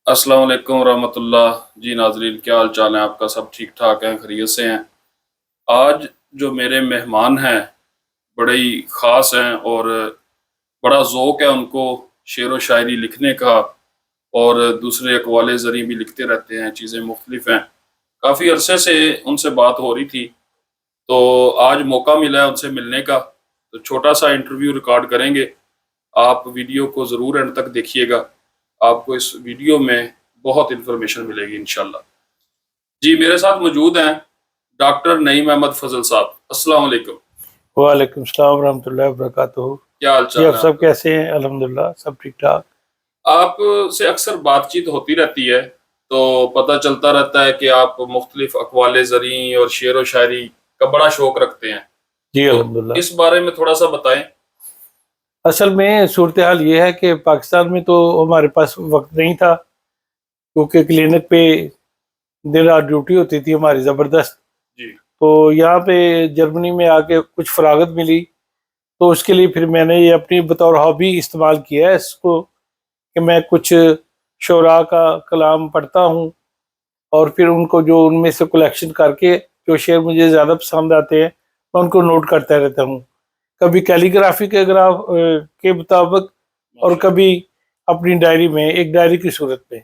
السلام علیکم ورحمۃ اللہ جی ناظرین، کیا حال چال ہیں آپ کا؟ سب ٹھیک ٹھاک ہیں، خیریت سے ہیں؟ آج جو میرے مہمان ہیں بڑے ہی خاص ہیں اور بڑا ذوق ہے ان کو شعر و شاعری لکھنے کا، اور دوسرے اقوال زریں بھی لکھتے رہتے ہیں، چیزیں مختلف ہیں۔ کافی عرصے سے ان سے بات ہو رہی تھی، تو آج موقع ملا ہے ان سے ملنے کا، تو چھوٹا سا انٹرویو ریکارڈ کریں گے۔ آپ ویڈیو کو ضرور اینڈ تک دیکھیے گا، آپ کو اس ویڈیو میں بہت انفارمیشن ملے گی انشاءاللہ۔ جی میرے ساتھ موجود ہیں ڈاکٹر نعیم احمد فضل صاحب۔ السلام علیکم۔ وعلیکم السلام ورحمۃ اللہ وبرکاتہ۔ کیا حال جی چال آپ ہے؟ سب کیسے ہیں؟ الحمدللہ سب ٹھیک ٹھاک۔ آپ سے اکثر بات چیت ہوتی رہتی ہے، تو پتہ چلتا رہتا ہے کہ آپ مختلف اقوال زریں اور شعر و شاعری کا بڑا شوق رکھتے ہیں، جی تو الحمدللہ۔ اس بارے میں تھوڑا سا بتائیں۔ اصل میں صورتحال یہ ہے کہ پاکستان میں تو ہمارے پاس وقت نہیں تھا، کیونکہ کلینک پہ دن رات ڈیوٹی ہوتی تھی ہماری زبردست۔ جی تو یہاں پہ جرمنی میں آ کے کچھ فراغت ملی، تو اس کے لیے پھر میں نے یہ اپنی بطور ہابی استعمال کیا ہے اس کو، کہ میں کچھ شعراء کا کلام پڑھتا ہوں، اور پھر ان کو جو ان میں سے کلیکشن کر کے جو شعر مجھے زیادہ پسند آتے ہیں میں ان کو نوٹ کرتا رہتا ہوں، کبھی کیلی گرافی کے کے مطابق، اور کبھی اپنی ڈائری میں، ایک ڈائری کی صورت میں۔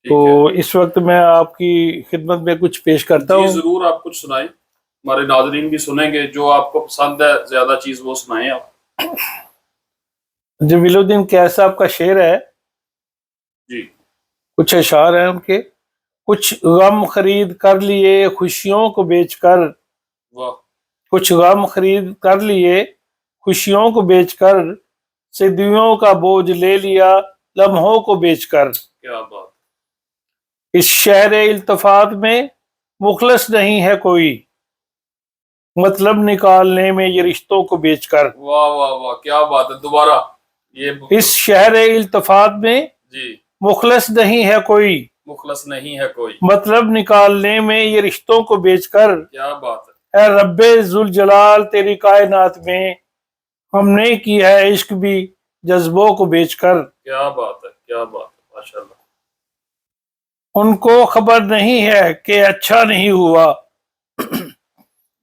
تو ٹھیک ہے اس وقت میں آپ کی خدمت میں کچھ پیش کرتا جی، ہوں۔ ضرور آپ کچھ سنائیں، ہمارے ناظرین بھی سنیں گے، جو آپ کو پسند ہے زیادہ چیز وہ سنائیں آپ۔ جمیل الدین قیس صاحب کا شعر ہے، جی کچھ اشعار ہیں ان کے۔ کچھ غم خرید کر لیے خوشیوں کو بیچ کر، واہ، کچھ غم خرید کر لیے خوشیوں کو بیچ کر، صدیوں کا بوجھ لے لیا لمحوں کو بیچ کر۔ کیا بات! اس شہر التفات میں مخلص نہیں ہے کوئی، مطلب نکالنے میں یہ رشتوں کو بیچ کر۔ واہ واہ واہ، کیا بات ہے! دوبارہ یہ اس شہر التفات میں جی، مخلص نہیں ہے کوئی، مخلص نہیں ہے کوئی، مطلب نکالنے میں یہ رشتوں کو بیچ کر۔ کیا بات ہے! اے رب ذوالجلال تیری کائنات میں ہم نے کی ہے عشق بھی جذبوں کو بیچ کر۔ کیا بات ہے! کیا بات ہے! ماشاءاللہ۔ ان کو خبر نہیں ہے کہ اچھا نہیں ہوا،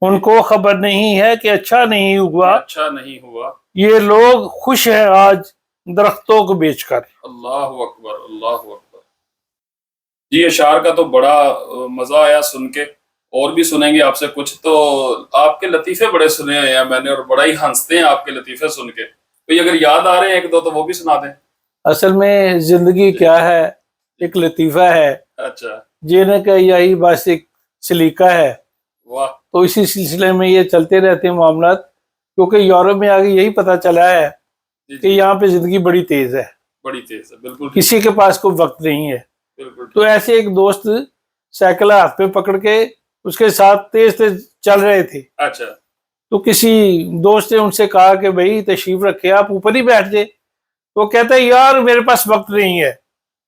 ان کو خبر نہیں ہے کہ اچھا نہیں ہوا، یہ اچھا نہیں ہوا۔ یہ لوگ خوش ہیں آج درختوں کو بیچ کر۔ اللہ اکبر، اللہ اکبر۔ جی اشعار کا تو بڑا مزہ آیا سن کے، اور بھی سنیں گے آپ سے کچھ۔ تو آپ کے لطیفے بڑے سنے ہوئے ہیں میں نے، اور بڑا ہی ہنستے ہیں آپ کے لطیفے سن کے، کوئی اگر یاد آ رہے ہیں ایک دو تو وہ بھی سنا دیں۔ اصل میں زندگی کیا ہے، ایک لطیفہ ہے، اچھا، جینے کا یہی بس ایک سلیقہ ہے۔ واہ، تو اسی سلسلے میں یہ چلتے رہتے ہیں معاملات، کیونکہ یورپ میں آگے یہی پتہ چلا ہے جی کہ جی، یہاں پہ زندگی بڑی تیز ہے، بڑی تیز ہے، بالکل ٹھیک، کسی کے پاس کوئی وقت نہیں ہے۔ بالکل تو ٹھیک۔ ایسے ایک دوست سائیکل ہاتھ پہ پکڑ کے اس کے ساتھ تیز تیز چل رہے تھے، اچھا، تو کسی دوست نے ان سے کہا کہ بھائی تشریف رکھے، آپ اوپر ہی بیٹھ جائے۔ تو کہتا ہے یار میرے پاس وقت نہیں ہے،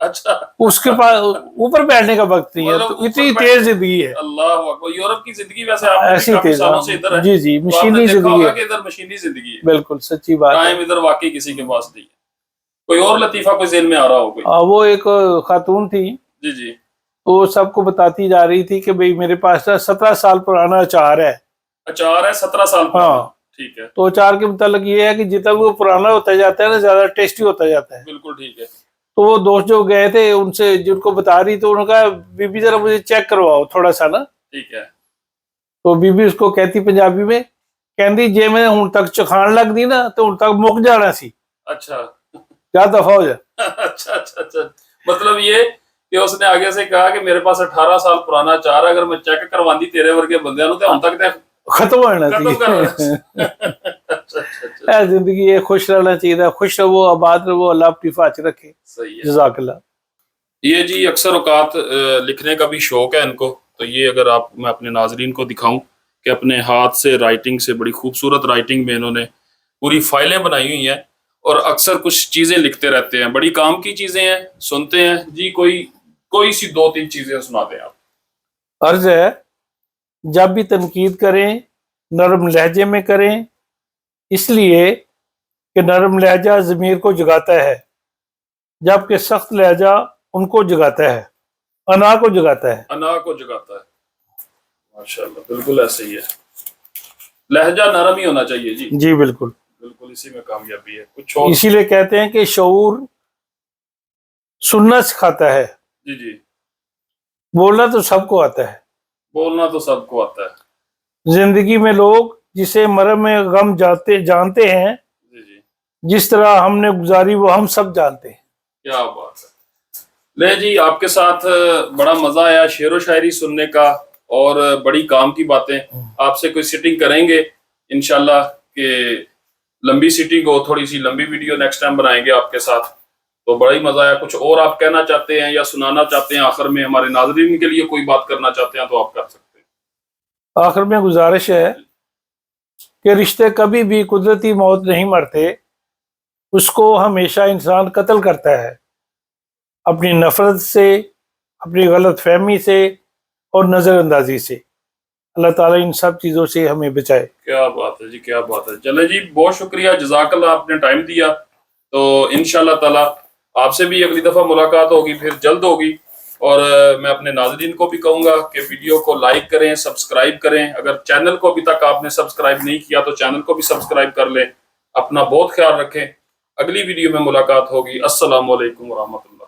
اچھا، اس کے پاس اوپر بیٹھنے کا وقت نہیں ہے، مطلب تو اوپر اتنی بیٹھ، تیز زندگی ہے، اللہ اکبر۔ یورپ کی زندگی ویسے آپ نے بھی ایسی کافی تیز۔ سالوں سے ادھر ہے، جی جی، تو آپ نے مشینی دیکھا زندگی ہوگا ہے، کہ ادھر مشینی زندگی ہے، بالکل سچی بات ہے۔ ٹائم ادھر واقعی کسی کے پاس نہیں ہے۔ کوئی اور لطیفہ کوئی ذہن میں آ رہا ہو کوئی؟ وہ ایک خاتون تھی، جی جی، تو سب کو بتاتی جا رہی تھی کہ بھئی میرے پاس 17 سال پرانا اچار ہے۔ اچار ہے 17 سال پرانا، ہاں، ٹھیک ہے، تو اچار کے متعلق یہ ہے کہ جتنا وہ پرانا ہوتا جاتا ہے نا، زیادہ ٹیسٹی ہوتا جاتا ہے۔ بالکل ٹھیک ہے، تو وہ دوست جو گئے تھے ان سے جن کو بتا رہی، تو انہوں نے کہا بی بی ذرا مجھے چیک کرواؤ تھوڑا سا نا۔ ٹھیک ہے، تو بی بی اس کو کہتی پنجابی میں، کہندی جے میں ہن تک چکھان لگ دی نا تو ہن تک مک جانا سی، اچھا، کیا دفعہ ہو جائے۔ اچھا اچھا اچھا، مطلب یہ کہ اس نے آگے سے کہا کہ میرے پاس 18 سال پرانا اچار ہے، اگر میں چیک کرواندی تیرے ورگے بندیاں نوں تے ہن تک تے ختم ہو جانا ختم کر رہا سی۔ اچھا اچھا اچھا، زندگی ہے، خوش رہنا چاہیے، خوش رہو، آباد رہو، اللہ اپنی حفاظت رکھے۔ صحیح ہے۔ جزاک اللہ۔ یہ جی اکثر اوقات لکھنے کا بھی شوق ہے ان کو، تو یہ اگر آپ میں اپنے ناظرین کو دکھاؤں کہ اپنے ہاتھ سے رائٹنگ سے، بڑی خوبصورت رائٹنگ میں انہوں نے پوری فائلیں بنائی ہوئی ہیں، اور اکثر کچھ چیزیں لکھتے رہتے ہیں، بڑی کام کی چیزیں ہیں، سنتے ہیں جی، کوئی سی دو تین چیزیں سنا دیں آپ۔ عرض ہے، جب بھی تنقید کریں نرم لہجے میں کریں، اس لیے کہ نرم لہجہ ضمیر کو جگاتا ہے، جبکہ سخت لہجہ ان کو جگاتا ہے، انا کو جگاتا ہے۔ انا کو جگاتا ہے، ماشاءاللہ بالکل ایسے ہی ہے، لہجہ نرم ہی ہونا چاہیے جی، جی بالکل، بالکل اسی میں کامیابی ہے، کچھ اور اسی لیے کہتے ہیں کہ شعور سننا سکھاتا ہے، جی جی، بولنا تو سب کو آتا ہے۔ بولنا تو سب کو آتا ہے، زندگی میں لوگ جسے مرم میں غم جانتے ہیں، جی جی، جس طرح ہم نے گزاری وہ ہم سب جانتے ہیں۔ کیا بات ہے۔ لے جی، آپ کے ساتھ بڑا مزہ آیا شعر و شاعری سننے کا، اور بڑی کام کی باتیں۔ آپ سے کوئی سیٹنگ کریں گے انشاءاللہ، کہ لمبی سیٹنگ ہو، تھوڑی سی لمبی ویڈیو نیکسٹ ٹائم بنائیں گے آپ کے ساتھ، تو بڑا ہی مزہ آیا۔ کچھ اور آپ کہنا چاہتے ہیں یا سنانا چاہتے ہیں آخر میں، ہمارے ناظرین کے لیے کوئی بات کرنا چاہتے ہیں تو آپ کر سکتے ہیں۔ آخر میں گزارش ہے کہ رشتے کبھی بھی قدرتی موت نہیں مرتے، اس کو ہمیشہ انسان قتل کرتا ہے، اپنی نفرت سے، اپنی غلط فہمی سے اور نظر اندازی سے۔ اللہ تعالیٰ ان سب چیزوں سے ہمیں بچائے۔ کیا بات ہے جی، کیا بات ہے۔ چلے جی، بہت شکریہ، جزاک اللہ، آپ نے ٹائم دیا۔ تو انشاءاللہ تعالی آپ سے بھی اگلی دفعہ ملاقات ہوگی، پھر جلد ہوگی۔ اور میں اپنے ناظرین کو بھی کہوں گا کہ ویڈیو کو لائک کریں، سبسکرائب کریں، اگر چینل کو ابھی تک آپ نے سبسکرائب نہیں کیا تو چینل کو بھی سبسکرائب کر لیں۔ اپنا بہت خیال رکھیں، اگلی ویڈیو میں ملاقات ہوگی۔ السلام علیکم ورحمۃ اللہ۔